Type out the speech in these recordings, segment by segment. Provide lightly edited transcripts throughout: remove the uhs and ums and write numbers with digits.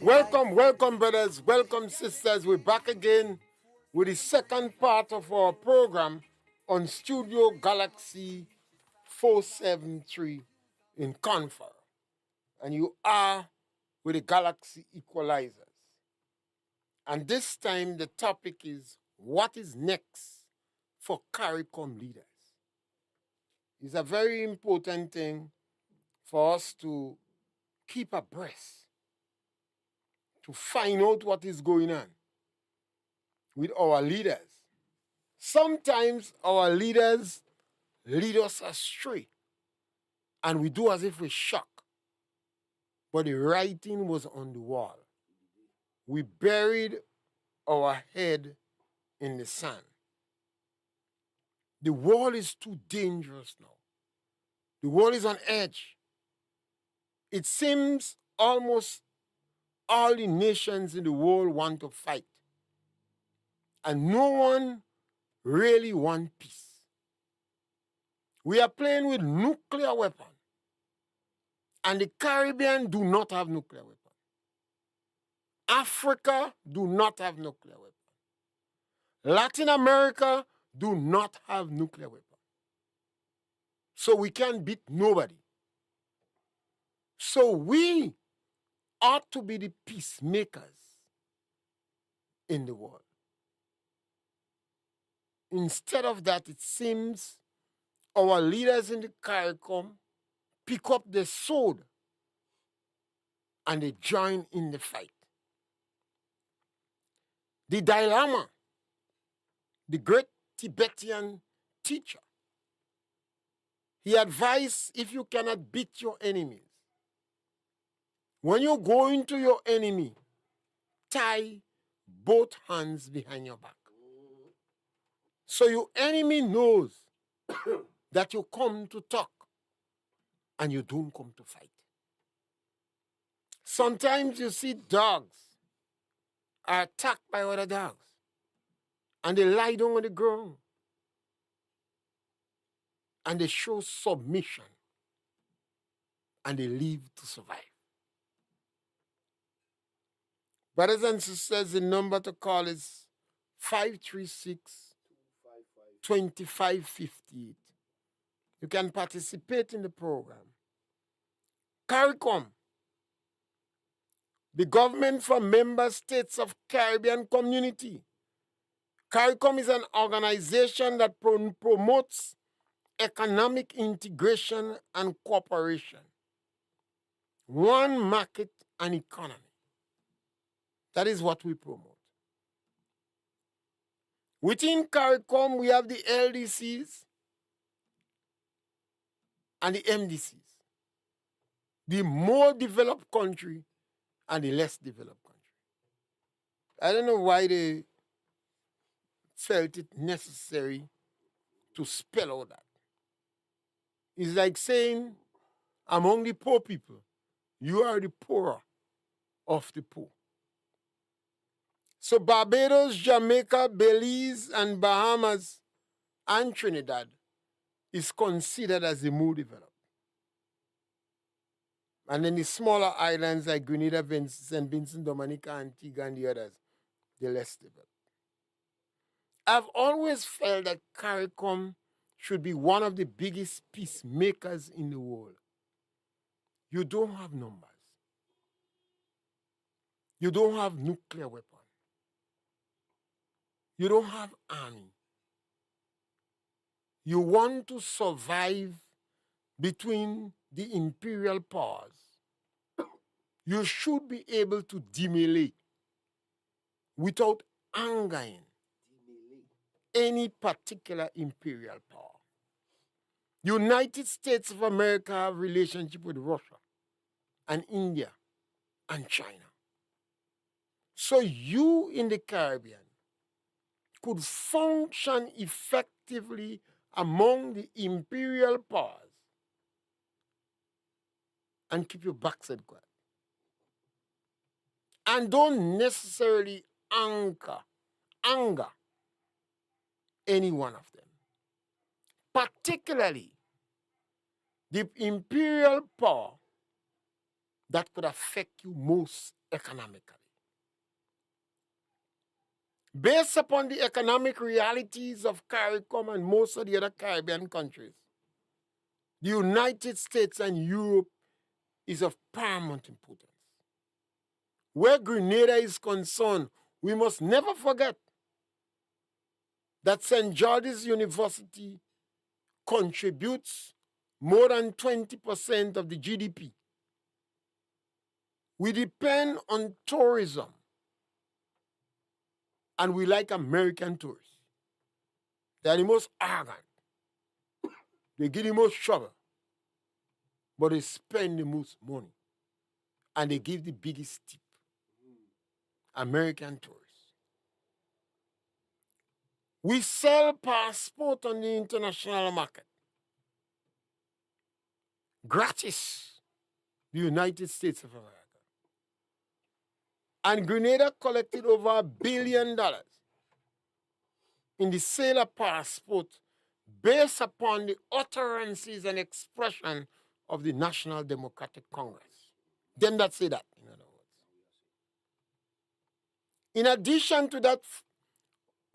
Welcome, welcome, brothers. Welcome, sisters. We're back again with the second part of our program on Studio Galaxy 473 in Confero. And you are with the Galaxy Equalizers. And this time the topic is what is next for Caricom leaders? It's a very important thing for us to keep abreast, to find out what is going on with our leaders. Sometimes our leaders lead us astray and we do as if we're shocked. But the writing was on the wall. We buried our head in the sand. The world is too dangerous now. The world is on edge. It seems almost all the nations in the world want to fight. And no one really wants peace. We are playing with nuclear weapons. And the Caribbean do not have nuclear weapons. Africa do not have nuclear weapons. Latin America do not have nuclear weapons. So we can beat nobody. So we ought to be the peacemakers in the world. Instead of that, it seems our leaders in the Caricom pick up the sword and they join in the fight. The Dalai Lama, the great Tibetan teacher, he advised if you cannot beat your enemies, when you go into your enemy, tie both hands behind your back. So your enemy knows that you come to talk and you don't come to fight. Sometimes you see dogs are attacked by other dogs and they lie down on the ground and they show submission and they live to survive. Brothers and sisters, the number to call is 536-2558. You can participate in the program. Caricom, the government for member states of Caribbean community. Caricom is an organization that promotes economic integration and cooperation. One market and economy. That is what we promote. Within Caricom, we have the LDCs and the MDCs. The more developed country and the less developed country. I don't know why they felt it necessary to spell all that. It's like saying, among the poor people, you are the poorer of the poor. So Barbados, Jamaica, Belize, and Bahamas, and Trinidad is considered as the more developed. And then the smaller islands like Grenada, St. Vincent, Dominica, Antigua, and the others, the less developed. I've always felt that Caricom should be one of the biggest peacemakers in the world. You don't have numbers. You don't have nuclear weapons. You don't have army. You want to survive between the imperial powers. You should be able to demolate without angering any particular imperial power. United States of America have relationship with Russia and India and China. So you in the Caribbean could function effectively among the imperial powers and keep your backside quiet. And don't necessarily anger any one of them. Particularly the imperial power that could affect you most economically. Based upon the economic realities of Caricom and most of the other Caribbean countries, the United States and Europe is of paramount importance. Where Grenada is concerned, we must never forget that St. George's University contributes more than 20% of the GDP. We depend on tourism, and we like American tourists. They are the most arrogant. They give the most trouble, but they spend the most money, and they give the biggest tip. American tourists. We sell passport on the international market. Gratis. The United States of America. And Grenada collected over $1 billion in the sale of passport based upon the utterances and expression of the National Democratic Congress. Them that say that, in other words. In addition to that,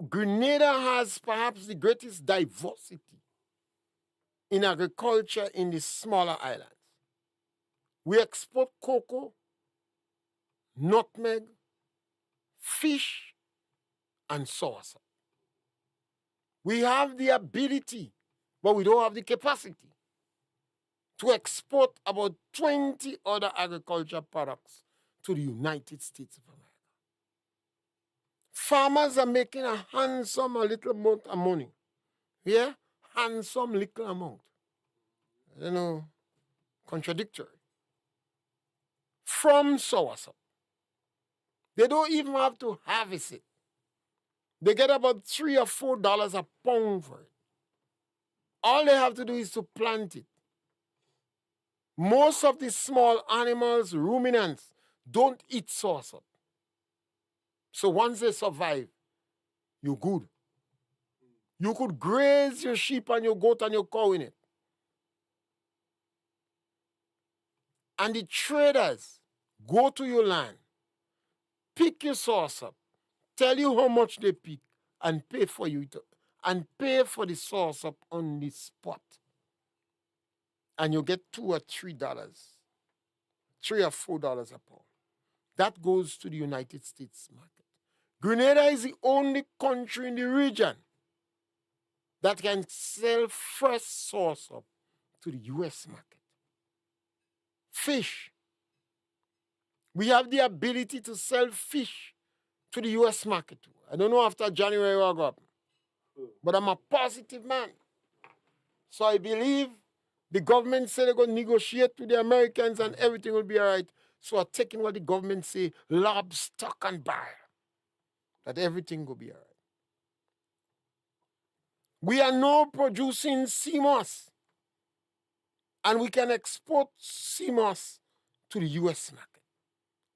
Grenada has perhaps the greatest diversity in agriculture in the smaller islands. We export cocoa, nutmeg, fish, and sauce. We have the ability, but we don't have the capacity to export about 20 other agriculture products to the United States of America. Farmers are making a handsome little amount of money. Yeah? Handsome little amount. I don't know, contradictory. From soursop. They don't even have to harvest it. They get about $3 or $4 a pound for it. All they have to do is to plant it. Most of the small animals, ruminants, don't eat soursop. So once they survive, you're good. You could graze your sheep and your goat and your cow in it. And the traders go to your land, pick your soursop, tell you how much they pick, and pay for you and pay for the soursop on the spot. And you get $2 or $3, $3 or $4 a pound. That goes to the United States market. Grenada is the only country in the region that can sell fresh soursop to the U.S. market. Fish. We have the ability to sell fish to the U.S. market. I don't know after January what will happen, but I'm a positive man. So I believe the government said they're going to negotiate with the Americans and everything will be all right. So I'm taking what the government say, lob, stock, and barrel, that everything will be all right. We are now producing sea moss, and we can export sea moss to the U.S. market.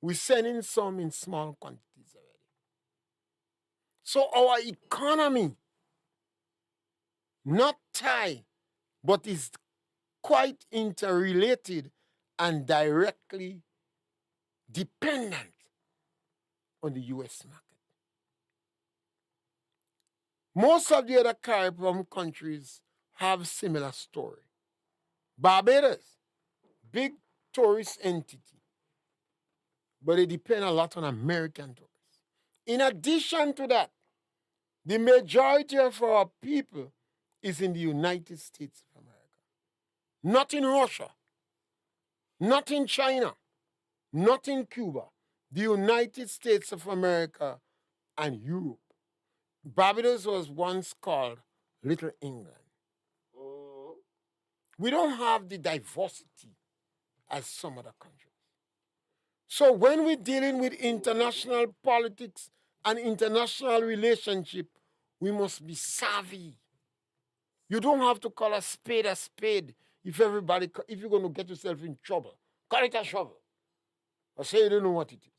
We're sending some in small quantities already. So our economy, not tied, but is quite interrelated and directly dependent on the U.S. market. Most of the other Caribbean countries have similar story. Barbados, big tourist entity, but they depend a lot on American tourists. In addition to that, the majority of our people is in the United States of America. Not in Russia, not in China, not in Cuba. The United States of America and Europe. Barbados was once called Little England. We don't have the diversity as some other countries. So when we're dealing with international politics and international relationship, we must be savvy. You don't have to call a spade if you're going to get yourself in trouble. Call it a shovel. Or say you don't know what it is.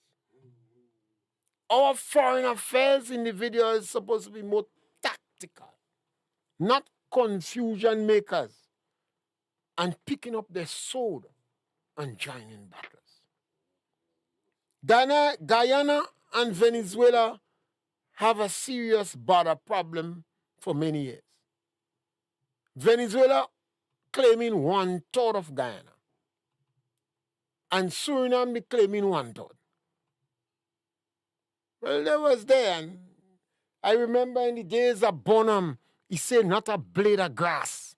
Our foreign affairs in the video is supposed to be more tactical, not confusion makers and picking up their sword and joining battles. Guyana and Venezuela have a serious border problem for many years. Venezuela claiming 1/3 of Guyana, and Suriname claiming 1/3. Well, they was there, and I remember in the days of Bonham, he said not a blade of grass.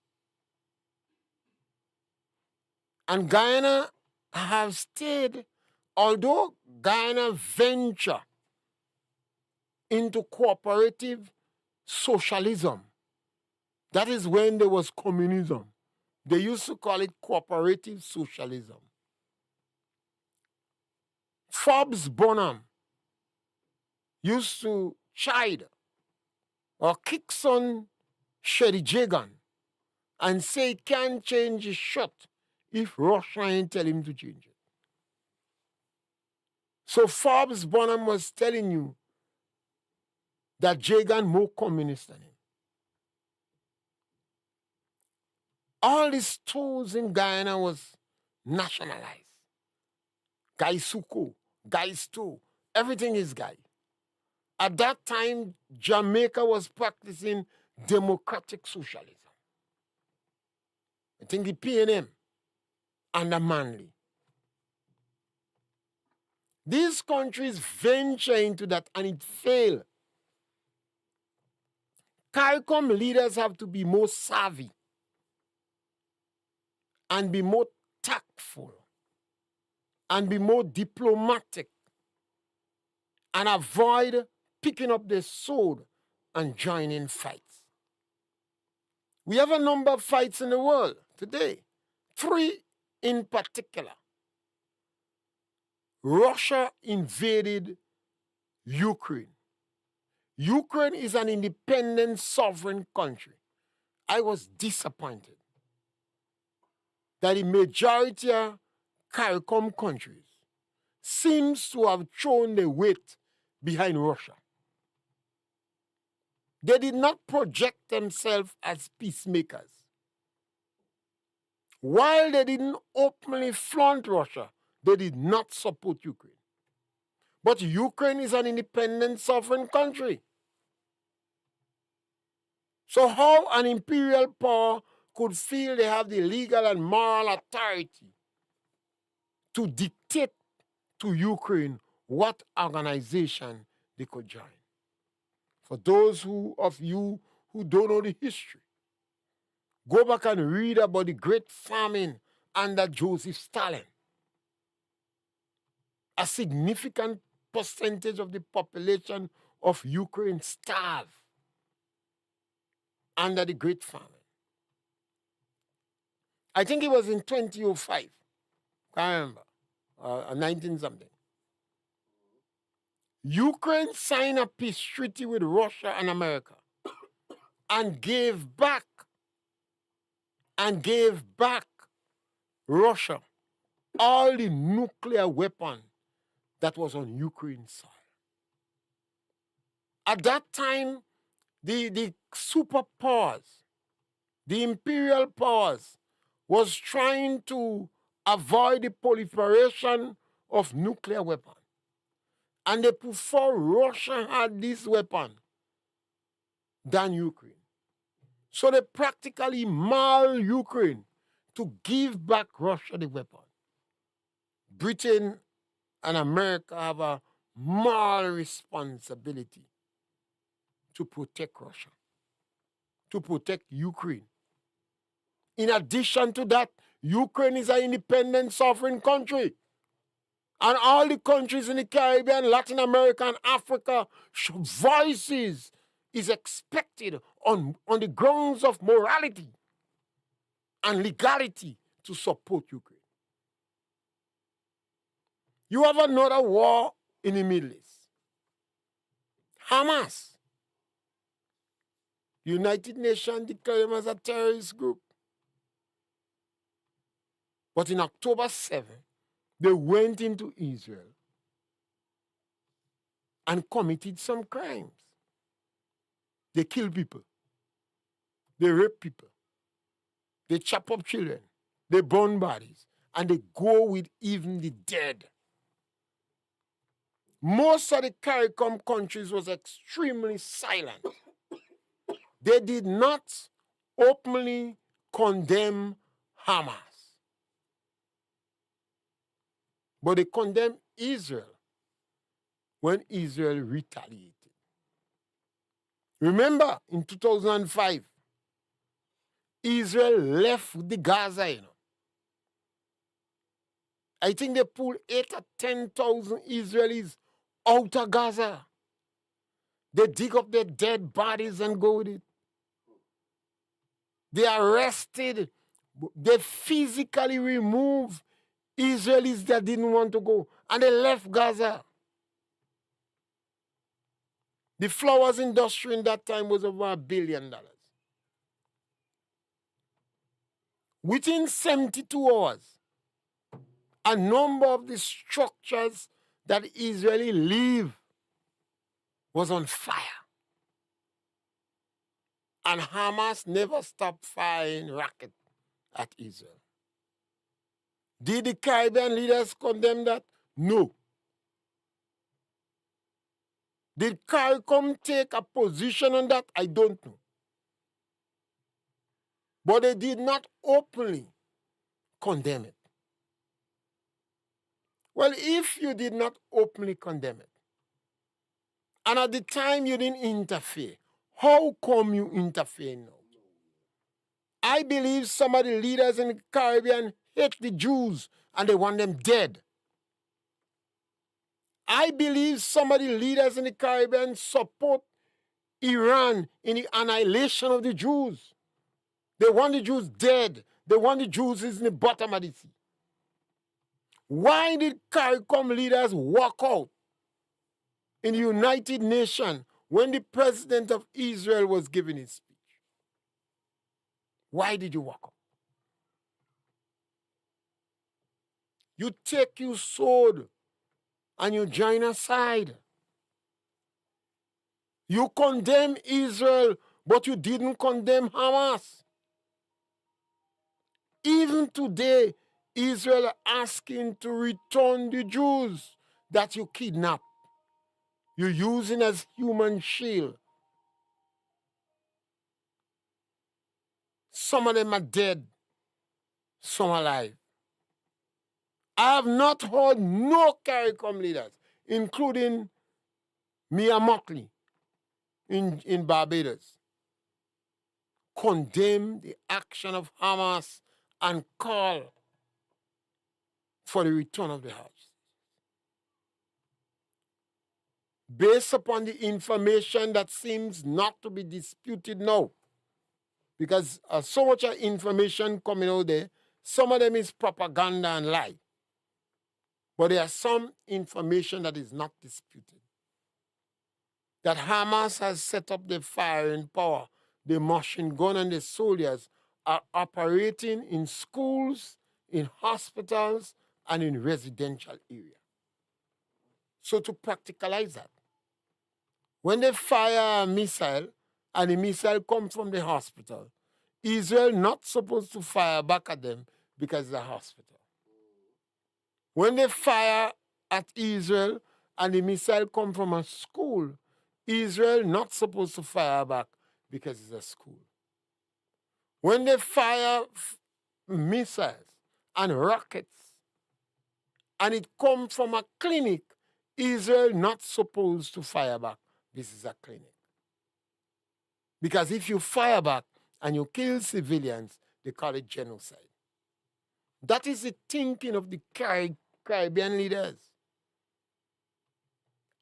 And Guyana have stayed, although Guyana venture into cooperative socialism. That is when there was communism. They used to call it cooperative socialism. Forbes Bonham used to chide or kick son Shady Jagan and say he can't change his shot if Russia ain't tell him to change it. So Forbes Bonham was telling you that Jagan more communist than him. All the stores in Guyana was nationalized. Guy Suko, Guy Sto, everything is Guy. At that time, Jamaica was practicing democratic socialism. I think the PNM under Manley. These countries venture into that and it failed. Caricom leaders have to be more savvy and be more tactful and be more diplomatic and avoid picking up the sword and joining fights. We have a number of fights in the world today, 3 in particular. Russia invaded Ukraine. Ukraine is an independent, sovereign country. I was disappointed that the majority of Caricom countries seems to have thrown their weight behind Russia. They did not project themselves as peacemakers. While they didn't openly flaunt Russia, they did not support Ukraine. But Ukraine is an independent, sovereign country. So how an imperial power could feel they have the legal and moral authority to dictate to Ukraine what organization they could join? For those of you who don't know the history, go back and read about the great famine under Joseph Stalin. A significant percentage of the population of Ukraine starved under the great famine. I think it was in 2005, I remember, 19-something. Ukraine signed a peace treaty with Russia and America and gave back Russia all the nuclear weapons that was on Ukraine's soil. At that time, the superpowers, the imperial powers, was trying to avoid the proliferation of nuclear weapons. And they prefer Russia had this weapon than Ukraine. So they practically maul Ukraine to give back Russia the weapon. Britain and America have a moral responsibility to protect Russia, to protect Ukraine. In addition to that, Ukraine is an independent, sovereign country. And all the countries in the Caribbean, Latin America, and Africa, voices is expected on the grounds of morality and legality to support Ukraine. You have another war in the Middle East. Hamas. The United Nations declared them as a terrorist group. But in October 7, they went into Israel and committed some crimes. They kill people. They rape people. They chop up children. They burn bodies. And they go with even the dead. most of the Caricom countries was extremely silent. They did not openly condemn Hamas, but they condemned Israel when Israel retaliated. Remember, in 2005, Israel left the Gaza, I think they pulled 8,000 or 10,000 Israelis out of Gaza. They dig up their dead bodies and go with it. They arrested, they physically removed Israelis that didn't want to go, and they left Gaza. The flowers industry in that time was over $1 billion. Within 72 hours, a number of the structures that Israeli leave was on fire. And Hamas never stopped firing rockets at Israel. Did the Caribbean leaders condemn that? No. Did Caricom take a position on that? I don't know. But they did not openly condemn it. Well, if you did not openly condemn it, and at the time you didn't interfere, how come you interfere now? I believe some of the leaders in the Caribbean hate the Jews and they want them dead. I believe some of the leaders in the Caribbean support Iran in the annihilation of the Jews. They want the Jews dead. They want the Jews in the bottom of the sea. Why did Caricom leaders walk out in the United Nations when the president of Israel was giving his speech? Why did you walk out? You take your sword and you join a side. You condemn Israel, but you didn't condemn Hamas. Even today, Israel asking to return the Jews that you kidnapped. You're using as human shield. Some of them are dead, some alive. I have not heard no CARICOM leaders, including Mia Mockley in Barbados, condemn the action of Hamas and call for the return of the house. Based upon the information that seems not to be disputed now, because so much information coming out there, some of them is propaganda and lie. But there are some information that is not disputed. That Hamas has set up the firing power, the machine gun and the soldiers are operating in schools, in hospitals, and in residential areas. So to practicalize that, when they fire a missile and the missile comes from the hospital, Israel not supposed to fire back at them because it's a hospital. When they fire at Israel and the missile comes from a school, Israel not supposed to fire back because it's a school. When they fire missiles and rockets and it comes from a clinic, Israel not supposed to fire back. This is a clinic. Because if you fire back and you kill civilians, they call it genocide. That is the thinking of the Caribbean leaders.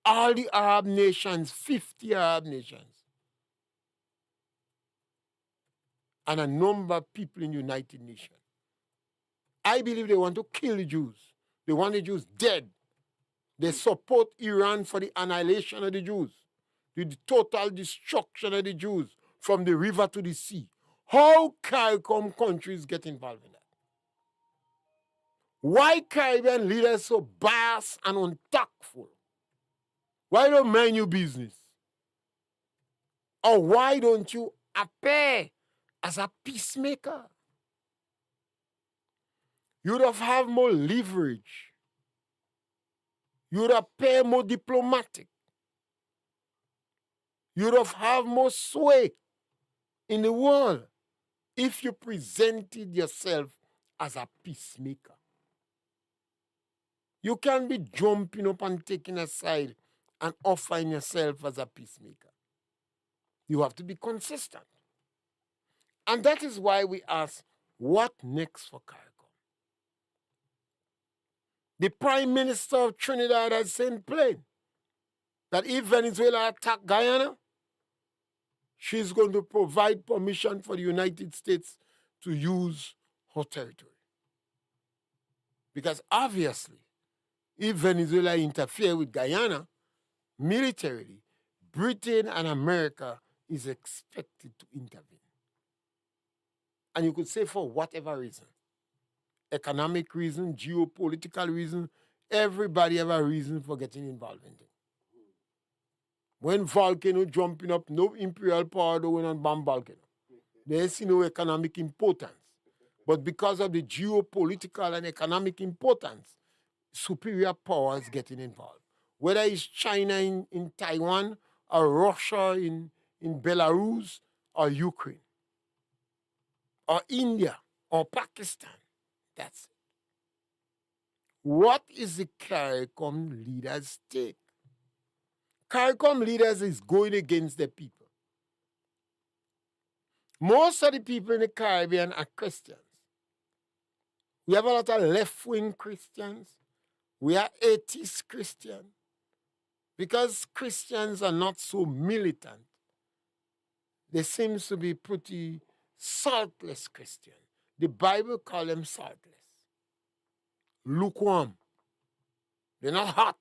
All the Arab nations, 50 Arab nations, and a number of people in the United Nations. I believe they want to kill the Jews. They want the Jews dead. They support Iran for the annihilation of the Jews, the total destruction of the Jews from the river to the sea. How CARICOM countries get involved in that? Why Caribbean leaders so biased and untactful? Why don't mind your business? Or why don't you appear as a peacemaker? You'd have more leverage. You would appear more diplomatic. You would have more sway in the world if you presented yourself as a peacemaker. You can't be jumping up and taking a side and offering yourself as a peacemaker. You have to be consistent. And that is why we ask, what next for Caricom? The Prime Minister of Trinidad has said plain that if Venezuela attack Guyana, she's going to provide permission for the United States to use her territory. Because obviously, if Venezuela interfere with Guyana militarily, Britain and America is expected to intervene. And you could say for whatever reason, economic reason, geopolitical reason, everybody have a reason for getting involved in it. When volcano jumping up, no imperial power going on bomb volcano. They see no economic importance. But because of the geopolitical and economic importance, superior powers getting involved. Whether it's China in Taiwan or Russia in Belarus or Ukraine or India or Pakistan. That's it. What is the Caricom leaders' take? Caricom leaders is going against the people. Most of the people in the Caribbean are Christians. We have a lot of left-wing Christians. We are atheist Christians. Because Christians are not so militant, they seem to be pretty saltless Christians. The Bible calls them saltless. Lukewarm. They're not hot.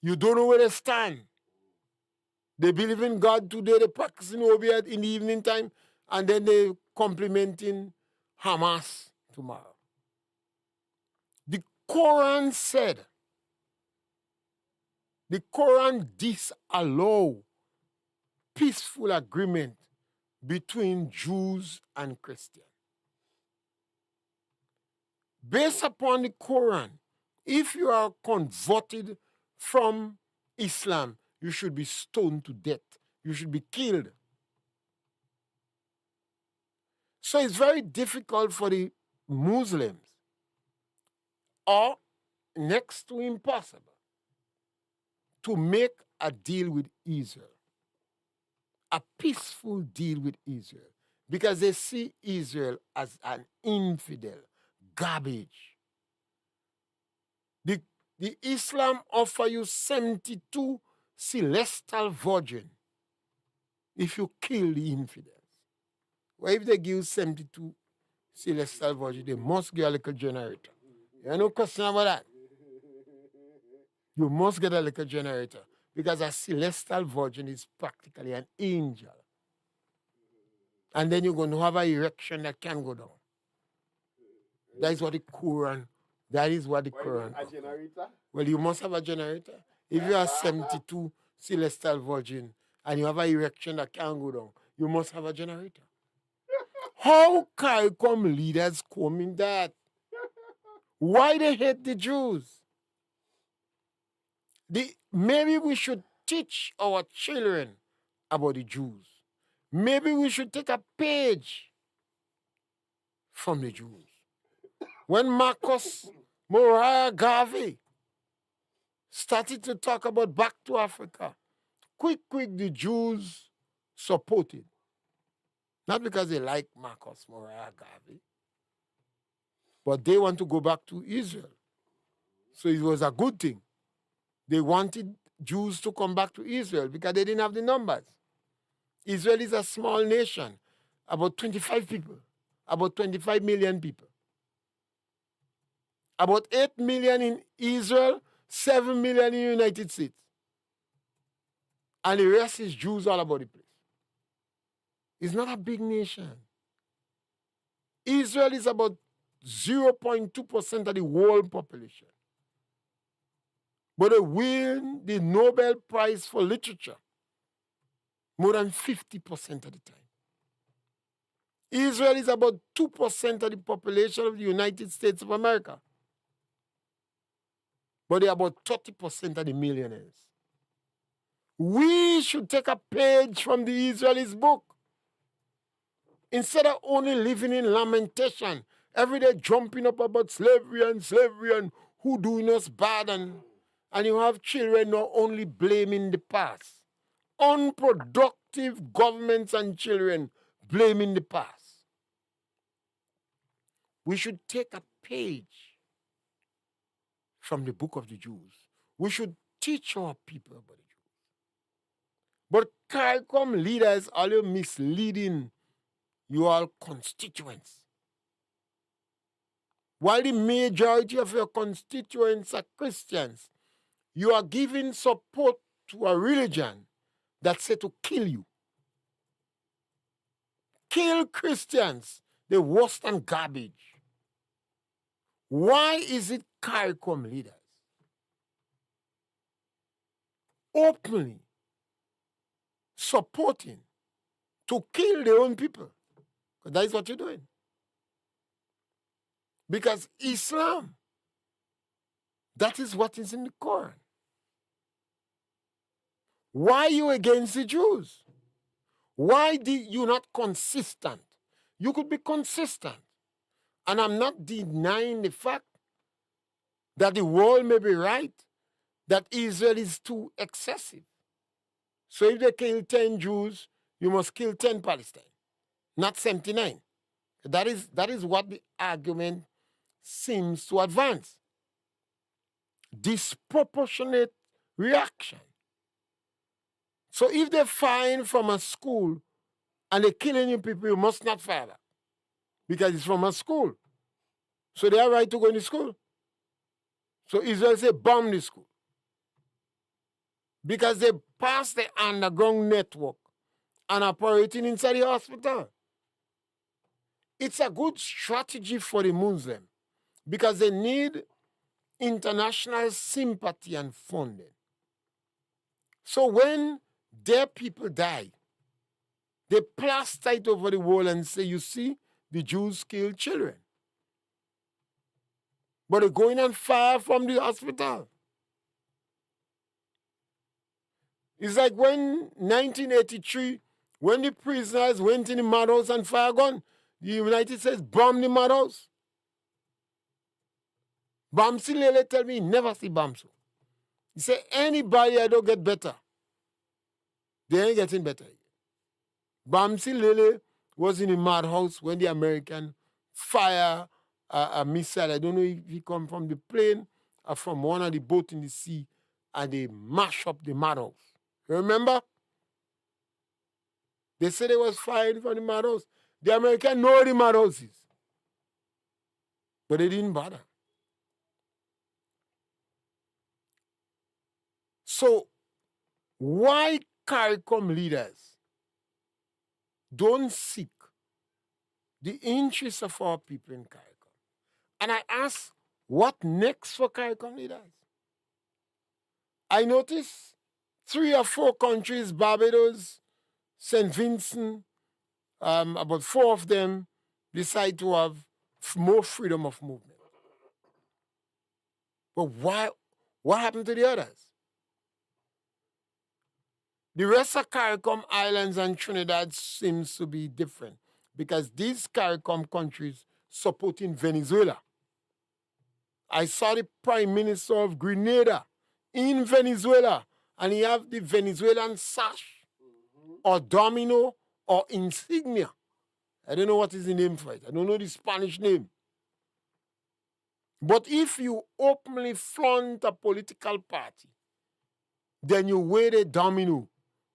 You don't know where they stand. They believe in God today, they practice in Obiad in the evening time, and then they complimenting Hamas tomorrow. The Quran said, the Quran disallow peaceful agreement between Jews and Christians. Based upon the Quran, if you are converted from Islam, you should be stoned to death. You should be killed. So it's very difficult for the Muslims, or next to impossible, to make a deal with Israel, a peaceful deal with Israel, because they see Israel as an infidel, garbage. The Islam offer you 72 celestial virgin if you kill the infidels. Well, if they give 72 celestial virgin, they must get a little generator. You have no question about that. You must get a little generator because a celestial virgin is practically an angel. And then you're going to have an erection that can go down. That is what the Quran. That is what the Quran. A generator? Well, you must have a generator. If you are 72 celestial virgin and you have an erection that can go down, you must have a generator. How Caricom leaders come in that? Why they hate the Jews? Maybe we should teach our children about the Jews. Maybe we should take a page from the Jews. When Marcus Moriah Garvey started to talk about back to Africa, quick, the Jews supported. Not because they like Marcus Moriah Garvey, but they want to go back to Israel. So it was a good thing. They wanted Jews to come back to Israel because they didn't have the numbers. Israel is a small nation, about 25 people, about 25 million people. About 8 million in Israel, 7 million in the United States. And the rest is Jews all about the place. It's not a big nation. Israel is about 0.2% of the world population. But they win the Nobel Prize for Literature more than 50% of the time. Israel is about 2% of the population of the United States of America. but they're about 30% of the millionaires. We should take a page from the Israelis' book. Instead of only living in lamentation, every day jumping up about slavery and who doing us bad, and you have children not only blaming the past. Unproductive governments and children blaming the past. We should take a page from the book of the Jews. We should teach our people about the Jews. But Caricom leaders are misleading your constituents. While the majority of your constituents are Christians, you are giving support to a religion that's said to kill you. Kill Christians, they're worse than garbage. Why is it Caricom leaders openly supporting to kill their own people? Because that is what you're doing. Because Islam, that is what is in the Quran. Why are you against the Jews? Why did you not consistent? You could be consistent. And I'm not denying the fact that the world may be right, that Israel is too excessive. So if they kill 10 Jews, you must kill 10 Palestine, not 79. That is what the argument seems to advance. Disproportionate reaction. So if they fire from a school and they're killing you people, you must not fire that because it's from a school. So they are right to go into school. So Israel say bomb the school because they passed the underground network and operating inside the hospital. It's a good strategy for the Muslim because they need international sympathy and funding. So when their people die, they plaster it over the wall and say, you see, the Jews kill children. But they're going and fire from the hospital. It's like when 1983, when the prisoners went in the madhouse and fire gun, the United States bombed the madhouse. Bamsi Lele tell me he never see Bamso. He said, anybody I don't get better, they ain't getting better. Bamsi Lele was in the madhouse when the American fire a missile. I don't know if he come from the plane or from one of the boats in the sea, and they mash up the madhouse. Remember? They said they was firing from the madhouse. The American know the madhouses, but they didn't bother. So why Caricom leaders don't seek the interests of our people in Caricom? And I ask, what next for Caricom leaders? I notice 3 or 4 countries, Barbados, St. Vincent, about 4 of them decide to have more freedom of movement. But why? What happened to the others? The rest of Caricom Islands and Trinidad seems to be different because these Caricom countries supporting Venezuela. I saw the Prime Minister of Grenada in Venezuela, and he have the Venezuelan sash or domino or insignia. I don't know what is the name for it. I don't know the Spanish name. But if you openly flaunt a political party, then you wear the domino,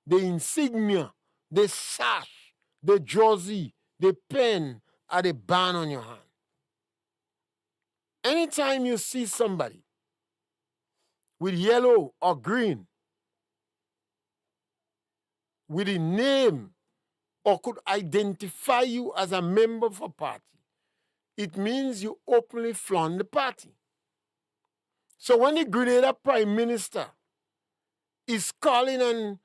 the insignia, the sash, the jersey, the pen, or the band on your hand. Anytime you see somebody with yellow or green, with a name or could identify you as a member of a party, it means you openly flaunt the party. So when the Grenada Prime Minister is calling and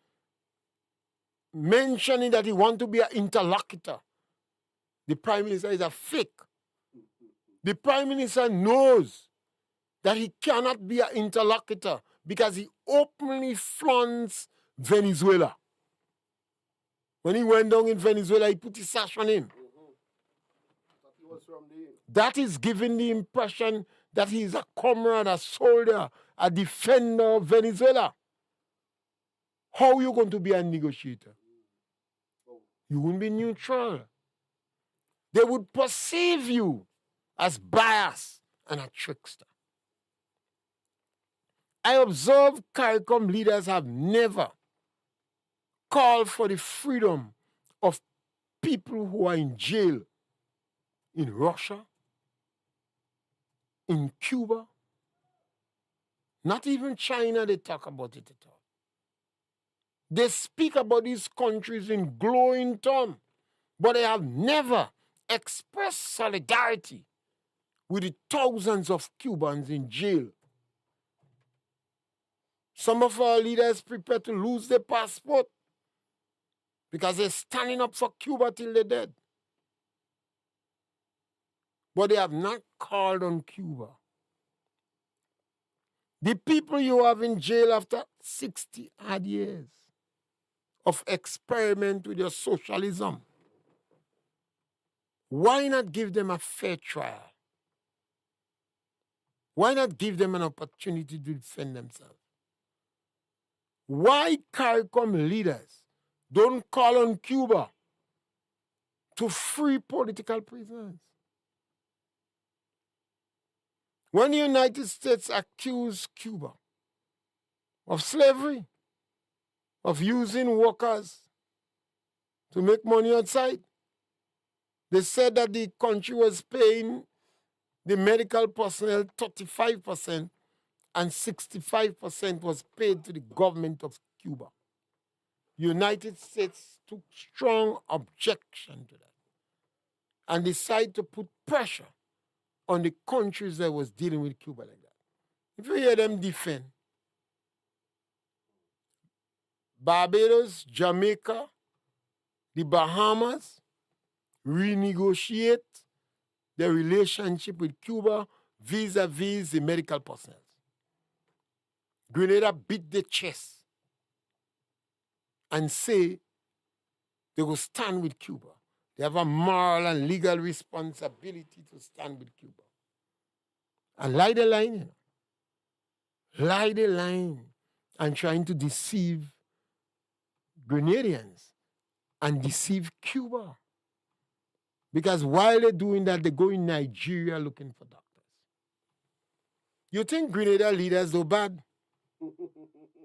mentioning that he wants to be an interlocutor, the Prime Minister is a fake. The Prime Minister knows that he cannot be an interlocutor because he openly flaunts Venezuela. When he went down in Venezuela, he put his sash on him. That is giving the impression that he's a comrade, a soldier, a defender of Venezuela. How are you going to be a negotiator? You wouldn't be neutral. They would perceive you as biased and a trickster. I observe Caricom leaders have never called for the freedom of people who are in jail in Russia, in Cuba, not even China, they talk about it at all. They speak about these countries in glowing terms, but they have never expressed solidarity with the thousands of Cubans in jail. Some of our leaders prepare to lose their passport because they're standing up for Cuba till they're dead. But they have not called on Cuba. The people you have in jail after 60 odd years of experiment with your socialism, why not give them a fair trial? Why not give them an opportunity to defend themselves? Why Caricom leaders don't call on Cuba to free political prisoners? When the United States accused Cuba of slavery, of using workers to make money outside, they said that the country was paying the medical personnel 35% and 65% was paid to the government of Cuba. The United States took strong objection to that and decided to put pressure on the countries that was dealing with Cuba like that. If you hear them defend Barbados, Jamaica, the Bahamas, renegotiate their relationship with Cuba vis-a-vis the medical personnel. Grenada beat their chest and say they will stand with Cuba. They have a moral and legal responsibility to stand with Cuba. And lie the line, you know. Lie the line and trying to deceive Grenadians and deceive Cuba. Because while they're doing that, they go in Nigeria looking for doctors. You think Grenada leaders are bad?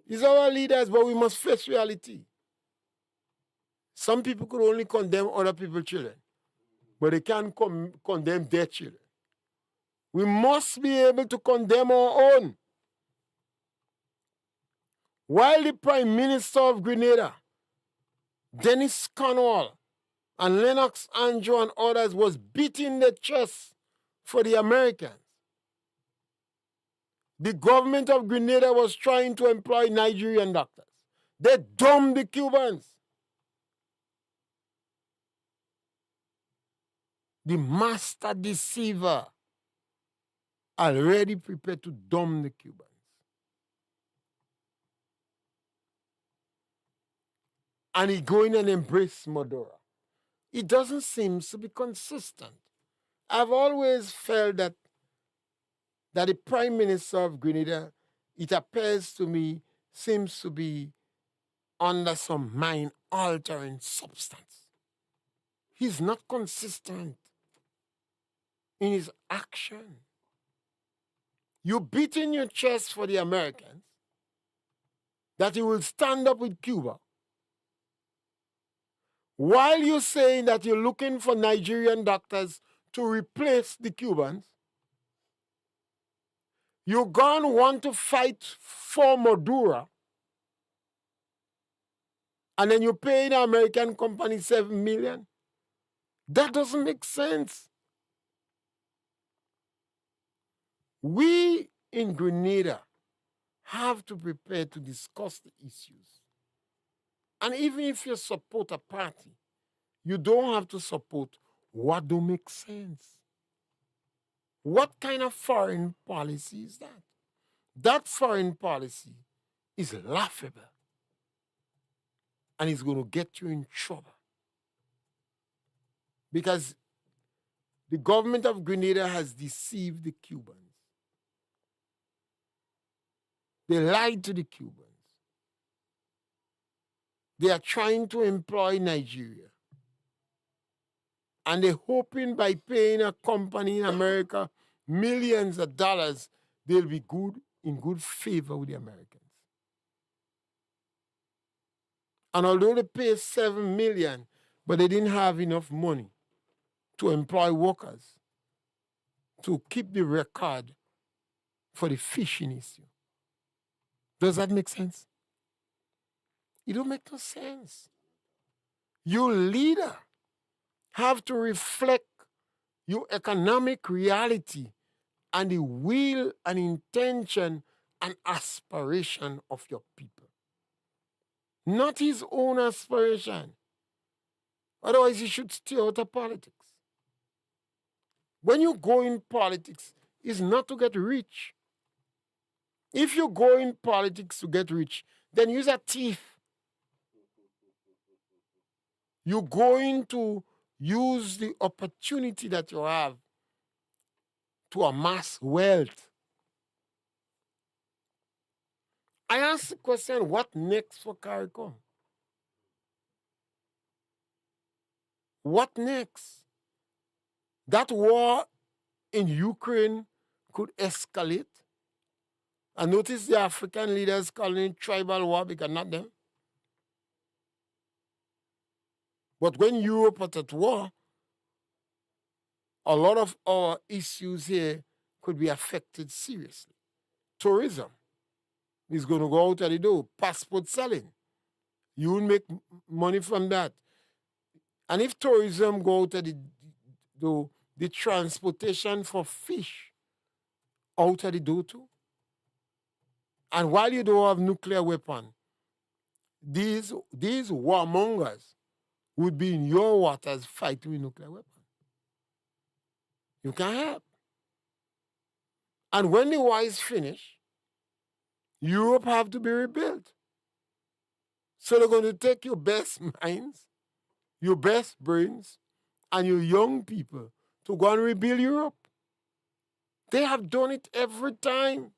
These are our leaders, but we must face reality. Some people could only condemn other people's children, but they can't condemn their children. We must be able to condemn our own. While the Prime Minister of Grenada, Dennis Cornwall, and Lennox Andrew and others was beating the chest for the Americans, the government of Grenada was trying to employ Nigerian doctors. They dumped the Cubans. The master deceiver already prepared to dump the Cubans. And he go in and embrace Maduro. It doesn't seem to be consistent. I've always felt that the Prime Minister of Grenada, it appears to me, seems to be under some mind-altering substance. He's not consistent in his action. You beat in your chest for the Americans that he will stand up with Cuba, while you're saying that you're looking for Nigerian doctors to replace the Cubans. You're going to want to fight for Maduro, and then you pay the American company $7 million. That doesn't make sense. We in Grenada have to prepare to discuss the issues. And even if you support a party, you don't have to support what don't make sense. What kind of foreign policy is that? That foreign policy is laughable and it's going to get you in trouble. Because the government of Grenada has deceived the Cubans. They lied to the Cubans. They are trying to employ Nigeria. And they're hoping by paying a company in America millions of dollars, they'll be in good favor with the Americans. And although they pay $7 million, but they didn't have enough money to employ workers to keep the record for the fishing issue. Does that make sense? It don't make no sense. Your leader have to reflect your economic reality and the will and intention and aspiration of your people. Not his own aspiration. Otherwise, he should stay out of politics. When you go in politics, it's not to get rich. If you go in politics to get rich, then you're a thief. You're going to use the opportunity that you have to amass wealth. I asked the question, what next for Caricom? What next? That war in Ukraine could escalate. I noticed the African leaders calling it tribal war because not them. But when Europe was at war, a lot of our issues here could be affected seriously. Tourism is going to go out of the door. Passport selling. You will make money from that. And if tourism go out of the transportation for fish out of the door too. And while you don't have nuclear weapon, these warmongers would be in your waters fighting with nuclear weapons. You can't help. And when the war is finished, Europe have to be rebuilt. So they're going to take your best minds, your best brains, and your young people to go and rebuild Europe. They have done it every time.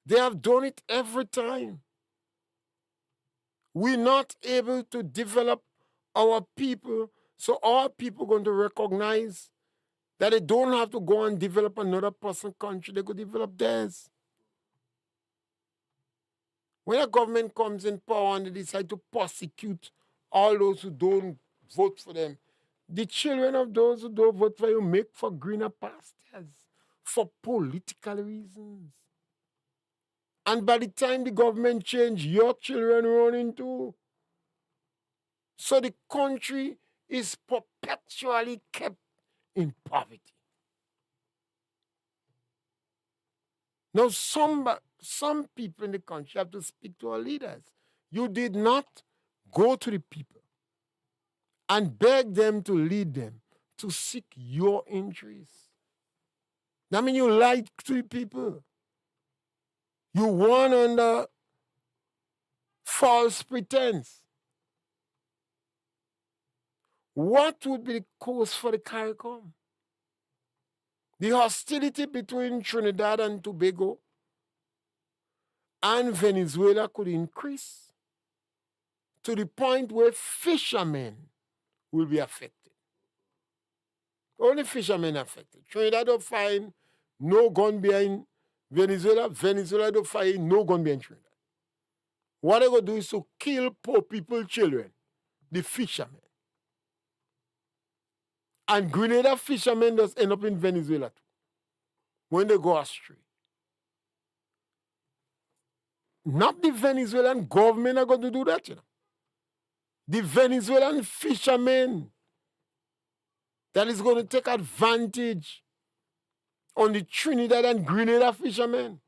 They have done it every time. We're not able to develop our people, so our people are going to recognize that they don't have to go and develop another person's country. They could develop theirs. When a government comes in power and they decide to persecute all those who don't vote for them, the children of those who don't vote for you make for greener pastures for political reasons. And by the time the government change, your children run into. So the country is perpetually kept in poverty. Now, some people in the country have to speak to our leaders. You did not go to the people and beg them to lead them to seek your interests. That means you lied to the people. You won under false pretense. What would be the cause for the Caricom? The hostility between Trinidad and Tobago and Venezuela could increase to the point where fishermen will be affected. Only fishermen affected. Trinidad don't find no gun behind Venezuela. Venezuela don't find no gun behind Trinidad. What they're going to do is to kill poor people, children, the fishermen. And Grenada fishermen just end up in Venezuela too, when they go astray. Not the Venezuelan government are going to do that, you know. The Venezuelan fishermen that is going to take advantage on the Trinidad and Grenada fishermen.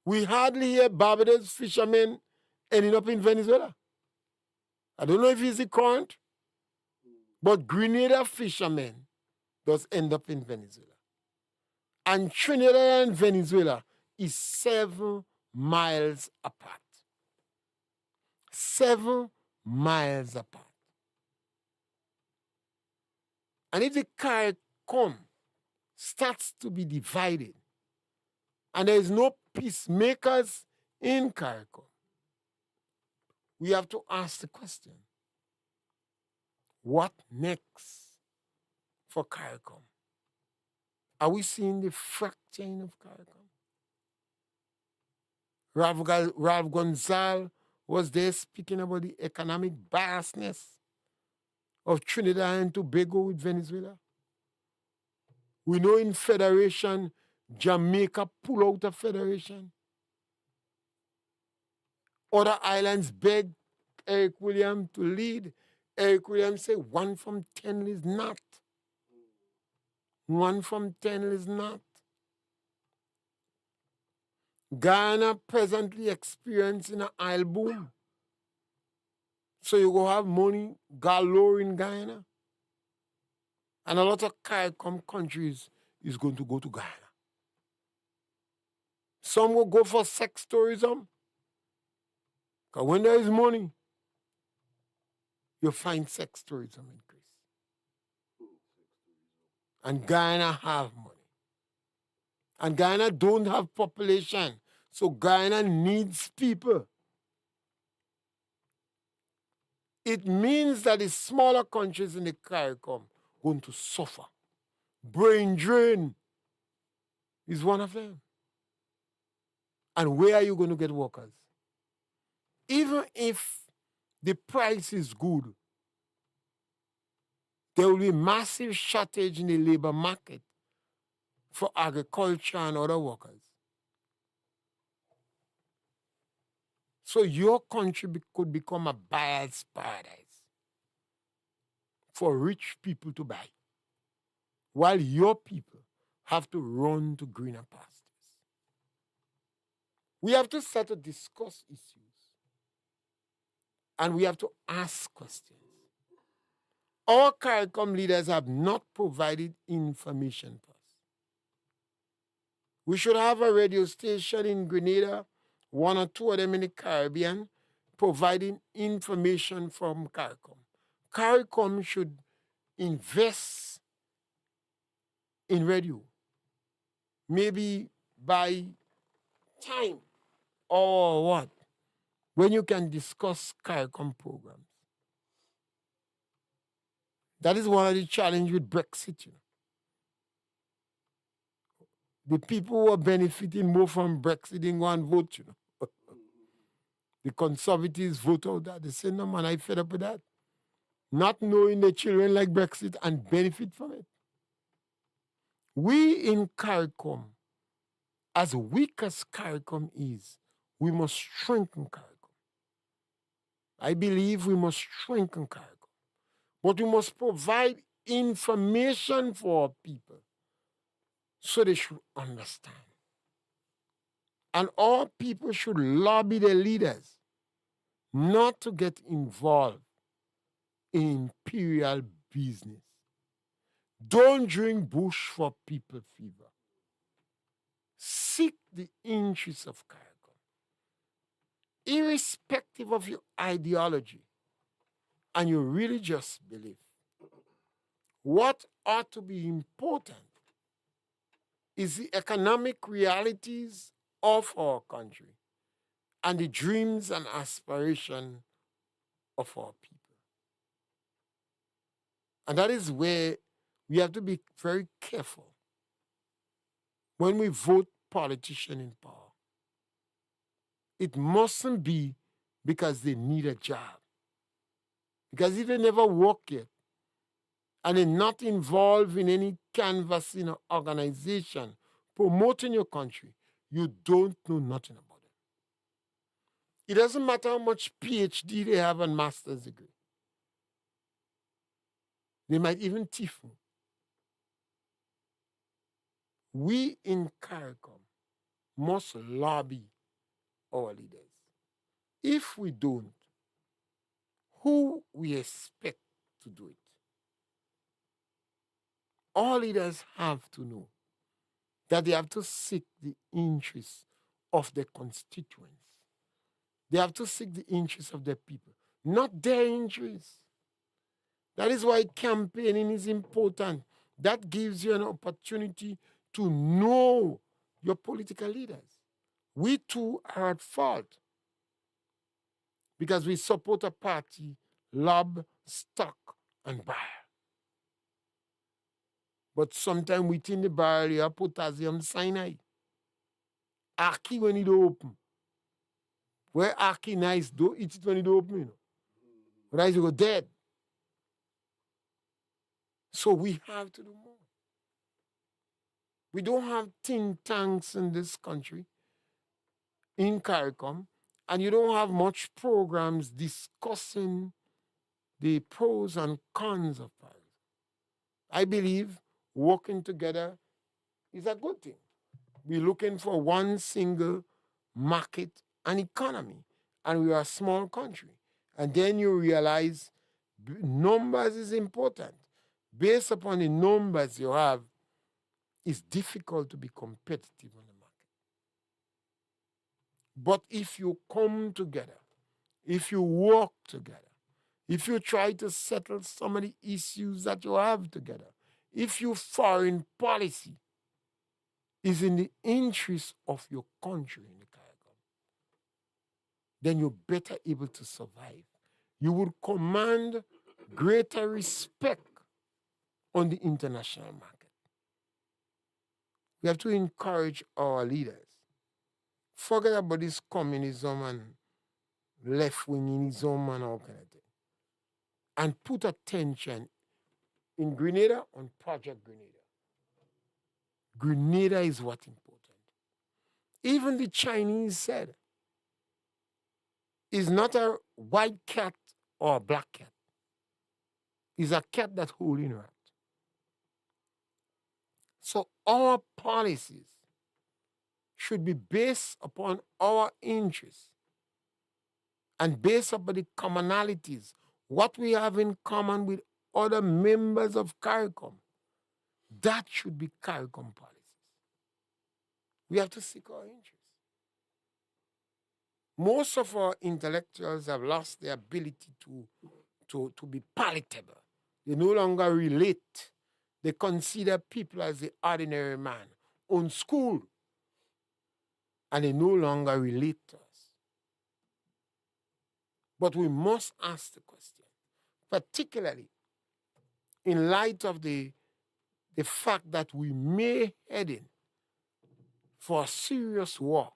We hardly hear Barbados fishermen ending up in Venezuela. I don't know if it's the current, But Grenada fishermen does end up in Venezuela. And Trinidad and Venezuela is 7 miles apart. 7 miles apart. And if the Caricom starts to be divided, and there is no peacemakers in Caricom, we have to ask the question, what next for Caricom? Are we seeing the fracturing of Caricom? Rav Gonzal was there speaking about the economic biasness of Trinidad and Tobago with Venezuela. We know in Federation, Jamaica pull out of Federation. Other islands beg Eric Williams to lead. Eric Williams say 1 from 10 is not. 1 from 10 is not. Guyana presently experiencing an oil boom. So you go have money galore in Guyana. And a lot of Caricom countries is going to go to Guyana. Some will go for sex tourism. Because when there is money, you find sex tourism increase. And Guyana have money. And Guyana don't have population. So Guyana needs people. It means that the smaller countries in the Caricom going to suffer. Brain drain is one of them. And where are you going to get workers? Even if the price is good, there will be massive shortage in the labor market for agriculture and other workers. So your country could become a buyer's paradise for rich people to buy, while your people have to run to greener pastures. We have to start to discuss issues, and we have to ask questions. Our Caricom leaders have not provided information for us. We should have a radio station in Grenada, 1 or 2 of them in the Caribbean, providing information from Caricom. Caricom should invest in radio, maybe by time or what, when you can discuss Caricom programs. That is one of the challenges with Brexit. The people who are benefiting more from Brexit didn't go and vote. The conservatives vote out that. They say, no, man, I fed up with that. Not knowing the children like Brexit and benefit from it. We in Caricom, as weak as Caricom is, we must strengthen Caricom. I believe we must strengthen Caricom. But we must provide information for our people so they should understand. And all people should lobby their leaders not to get involved in imperial business. Don't drink bush for people fever. Seek the interests of Caricom, irrespective of your ideology and your religious belief. What ought to be important is the economic realities of our country and the dreams and aspirations of our people. And that is where we have to be very careful when we vote politicians in power. It mustn't be because they need a job. Because if they never work yet, and they're not involved in any canvassing or organization promoting your country, you don't know nothing about it. It doesn't matter how much PhD they have and master's degree. They might even thief you. We in Caricom must lobby our leaders. If we don't, who we expect to do it? all leaders have to know that they have to seek the interests of their constituents. They have to seek the interests of their people, not their interests. That is why campaigning is important. That gives you an opportunity to know your political leaders. We too are at fault because we support a party, lob, stock, and buy. But sometimes within the barrel, you have potassium cyanide. Aki when it open. Where Aki nice, don't eat it when it open, you know. Otherwise you go dead. So we have to do more. We don't have think tanks in this country, in Caricom, and you don't have much programs discussing the pros and cons of piracy. I believe working together is a good thing. We're looking for one single market and economy, and we are a small country. And then you realize numbers is important. Based upon the numbers you have, it's difficult to be competitive on the market. But if you come together, if you work together, if you try to settle some of the issues that you have together, if your foreign policy is in the interest of your country in the Caricom, then you're better able to survive. You would command greater respect on the international market. We have to encourage our leaders. Forget about this communism and left-wingism and all kind of thing. And put attention in Grenada on Project Grenada. Grenada is what's important. Even the Chinese said, it's not a white cat or a black cat. It's a cat that's holding rat. So our policies should be based upon our interests and based upon the commonalities, what we have in common with other members of Caricom. That should be Caricom policies. We have to seek our interests. Most of our intellectuals have lost their ability to be palatable. They no longer relate. They consider people as the ordinary man, unschooled, and they no longer relate to us. But we must ask the question, particularly in light of the fact that we may head in for a serious war.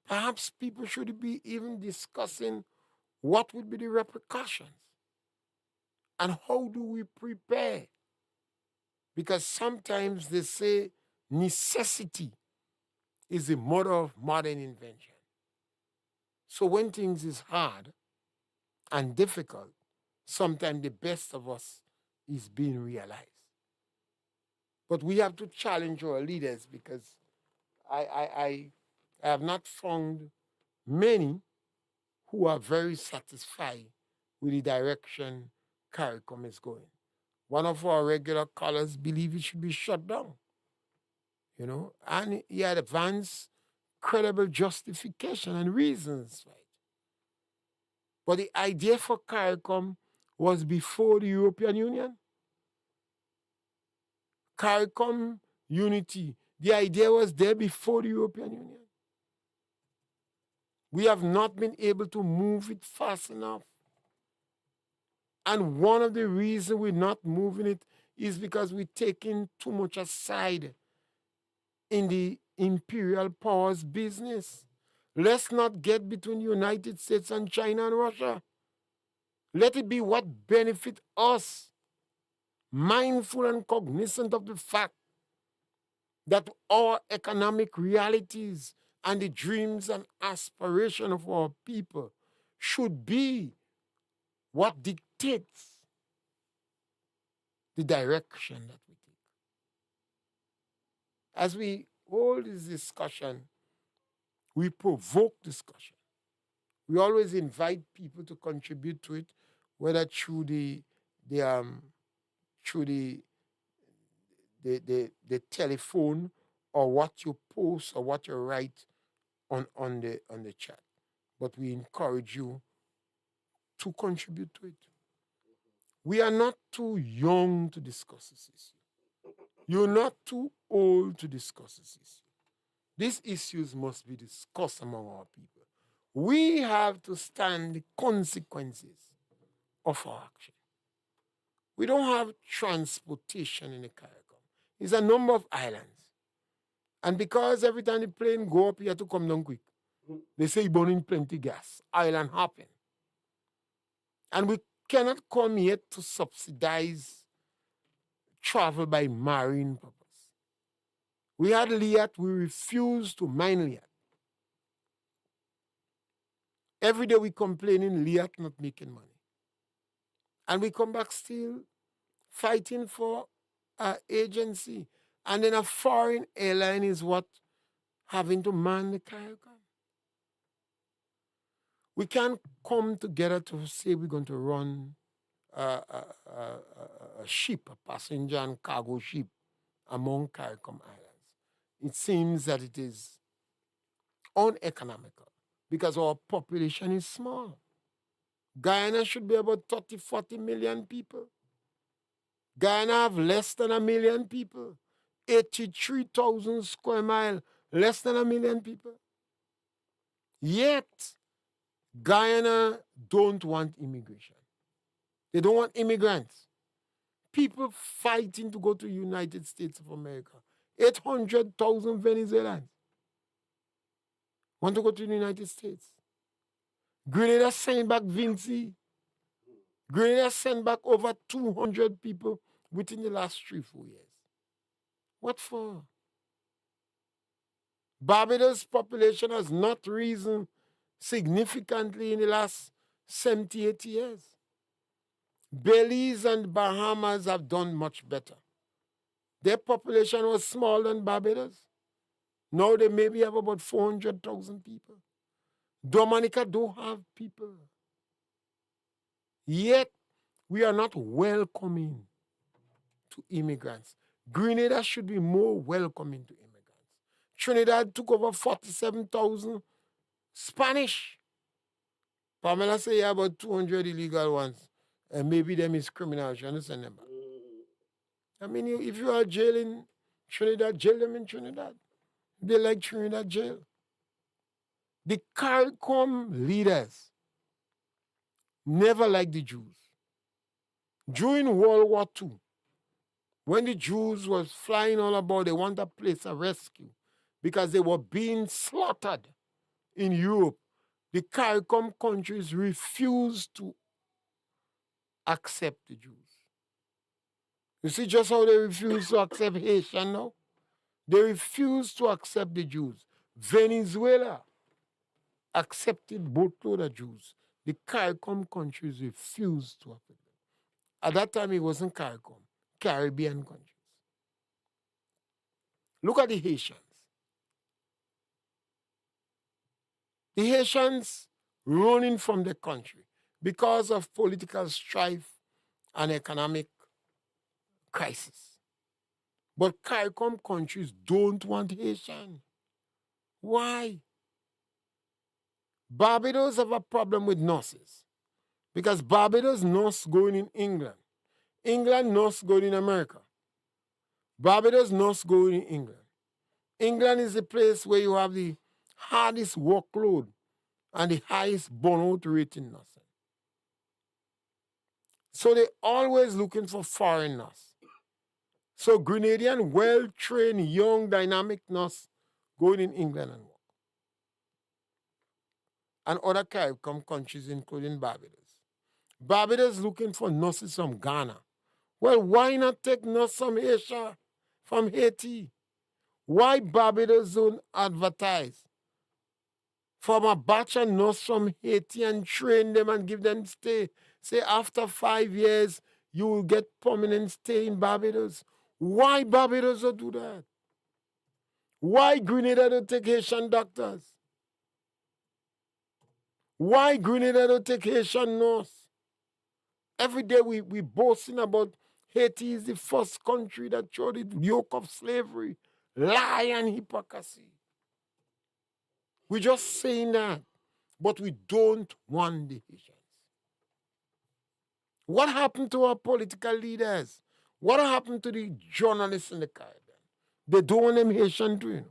Perhaps people should be even discussing what would be the repercussions and how do we prepare. Because sometimes they say necessity is the mother of modern invention. So when things is hard and difficult, sometimes the best of us is being realized. But we have to challenge our leaders because I have not found many who are very satisfied with the direction Caricom is going. One of our regular callers believe it should be shut down, and he had advanced credible justification and reasons for it. But the idea for Caricom was before the European Union. Caricom unity, the idea was there before the European Union. We have not been able to move it fast enough. And one of the reasons we're not moving it is because we're taking too much aside in the imperial powers business. Let's not get between the United States and China and Russia. Let it be what benefits us, mindful and cognizant of the fact that our economic realities and the dreams and aspirations of our people should be what dictates the direction that we take. As we hold this discussion, we provoke discussion. We always invite people to contribute to it, whether through the the telephone or what you post or what you write on the chat. But we encourage you to contribute to it. We are not too young to discuss this issue. You're not too old to discuss this issue. These issues must be discussed among our people. We have to stand the consequences of our action. We don't have transportation in the Caricom. It's a number of islands. And because every time the plane go up, you have to come down quick. They say you're burning plenty gas. Island hopping. And we cannot come yet to subsidize travel by marine purpose. We had Liat, we refused to mine Liat. Every day we complaining Liat not making money. And we come back still fighting for our agency. And then a foreign airline is what having to man the Caricom. We can't come together to say we're going to run a ship, a passenger and cargo ship among Caricom Islands. It seems that it is uneconomical because our population is small. Guyana should be about 30, 40 million people. Guyana have less than 1 million people. 83,000 square miles, less than 1 million people. Yet, Guyana don't want immigration. They don't want immigrants. People fighting to go to the United States of America. 800,000 Venezuelans want to go to the United States. Grenada sent back Vinci. Grenada sent back over 200 people within the last 3-4 years. What for? Barbados' population has not risen significantly in the last 70, 80 years. Belize and Bahamas have done much better. Their population was smaller than Barbados. Now they maybe have about 400,000 people. Dominica don't have people. Yet, we are not welcoming to immigrants. Grenada should be more welcoming to immigrants. Trinidad took over 47,000 Spanish. Pamela say yeah, about 200 illegal ones. And maybe them is criminals. You understand them? I mean, if you are jailing Trinidad, jail them in Trinidad. They like Trinidad jail. The Caricom leaders never liked the Jews. During World War II, when the Jews was flying all about, they want a place of rescue because they were being slaughtered in Europe. The Caricom countries refused to accept the Jews. You see just how they refuse to accept Haitian now? They refuse to accept the Jews. Venezuela accepted boatload of Jews. The Caricom countries refused to accept them. At that time, it wasn't Caricom, Caribbean countries. Look at the Haitians. The Haitians running from the country because of political strife and economic crisis. But Caricom countries don't want Haitian. Why? Barbados have a problem with nurses because Barbados nurse going in England. England nurse going in America. Barbados nurse going in England. England is the place where you have the hardest workload and the highest burnout rate in nursing. So they're always looking for foreigners. So Grenadian, well-trained, young, dynamic nurse going in England and work. And other Caricom countries, including Barbados. Barbados looking for nurses from Ghana. Well, why not take nurses from Asia, from Haiti? Why Barbados don't advertise from a batch of nurses from Haiti and train them and give them stay? Say after 5 years, you will get permanent stay in Barbados. Why Barbados don't do that? Why Grenada don't take Haitian doctors? Why Grenada don't take Haitian nurse? Every day we boasting about Haiti is the first country that showed the yoke of slavery, lie and hypocrisy. We're just saying that, but we don't want the Haitians. What happened to our political leaders? What happened to the journalists in the Caribbean? They don't want them Haitian too,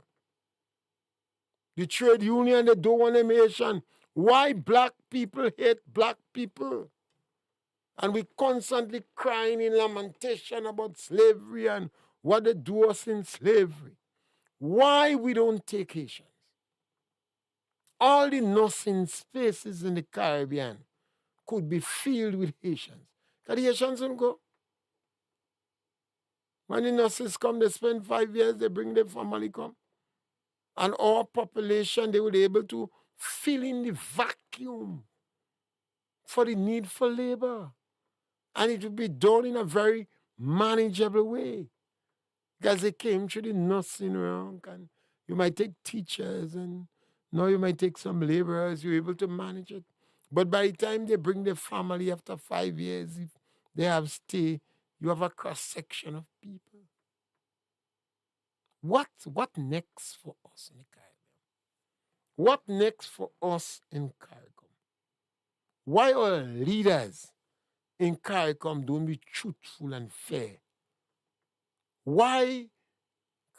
The trade union, they don't want them Haitian. Why black people hate black people? And we constantly crying in lamentation about slavery and what they do us in slavery. Why we don't take Haitians? All the nursing spaces in the Caribbean could be filled with Haitians. Can the Haitians don't go? When the nurses come, they spend 5 years, they bring their family come. And our population, they will be able to fill in the vacuum for the need for labor. And it will be done in a very manageable way. Because they came through the nursing rank, and you might take teachers, and now you might take some laborers, you're able to manage it. But by the time they bring their family after 5 years, if they have stay, you have a cross-section of people. What next for us in the Caribbean? What next for us in Caricom? Why our leaders in Caricom don't be truthful and fair? Why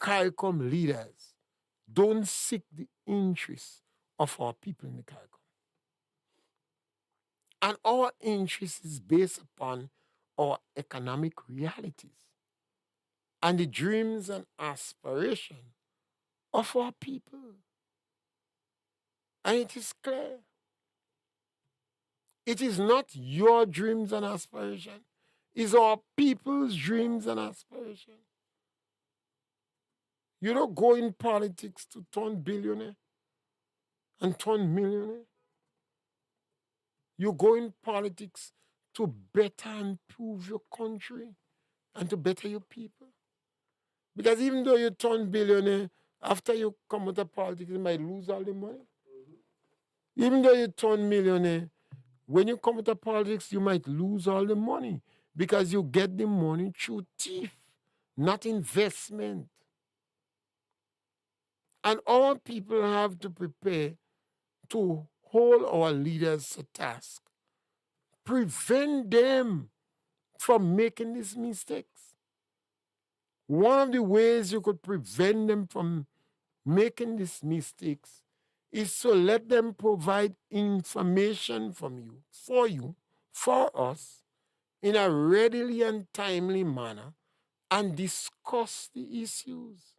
Caricom leaders don't seek the interests of our people in the Caricom? And our interest is based upon our economic realities and the dreams and aspirations of our people. And it is clear. It is not your dreams and aspirations. It's our people's dreams and aspirations. You don't go in politics to turn billionaire and turn millionaire. You go in politics to better improve your country and to better your people. Because even though you turn billionaire, after you come out of politics, you might lose all the money. Even though you turn millionaire, when you come out of politics, you might lose all the money because you get the money through thief, not investment. And our people have to prepare to hold our leaders to task. Prevent them from making these mistakes. One of the ways you could prevent them from making these mistakes is to let them provide information for us, in a readily and timely manner and discuss the issues.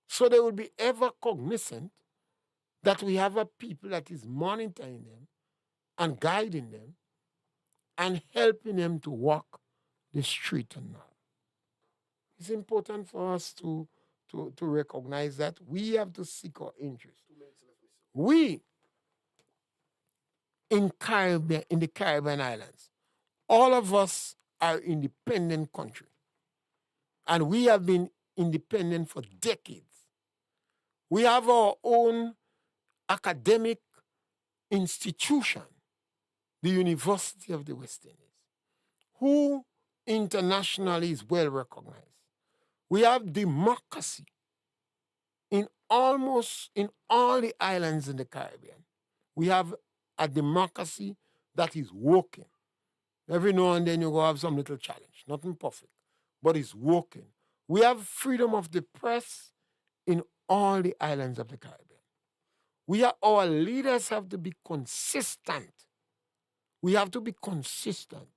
So they will be ever cognizant that we have a people that is monitoring them and guiding them and helping them to walk the street and now. It's important for us to recognize that we have to seek our interests. We in the Caribbean islands, all of us are independent country. And we have been independent for decades. We have our own academic institution, the University of the West Indies, who internationally is well recognized. We have democracy in all the islands in the Caribbean. We have a democracy that is working. Every now and then you go have some little challenge, nothing perfect, but it's working. We have freedom of the press in all the islands of the Caribbean. Our leaders have to be consistent. We have to be consistent.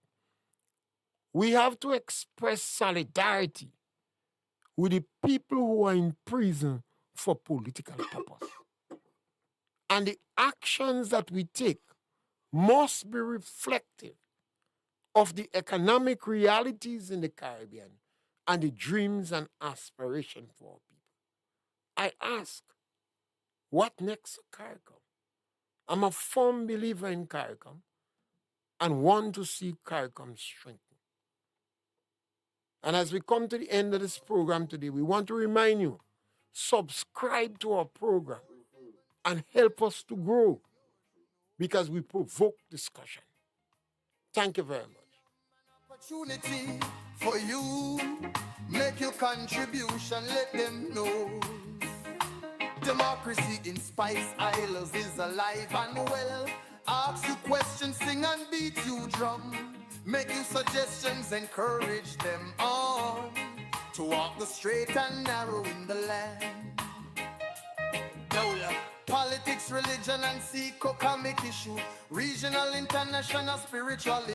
We have to express solidarity with the people who are in prison for political purpose. And the actions that we take must be reflective of the economic realities in the Caribbean and the dreams and aspirations for our people. I ask, what next for Caricom? I'm a firm believer in Caricom and want to see Caricom strengthen. And as we come to the end of this program today, we want to remind you, subscribe to our program and help us to grow because we provoke discussion. Thank you very much. Opportunity for you, make your contribution, let them know. Democracy in Spice Isles is alive and well. Ask you questions, sing and beat you drum. Make you suggestions, encourage them on to walk the straight and narrow in the land. Politics, religion and economic issue, regional, international, spiritual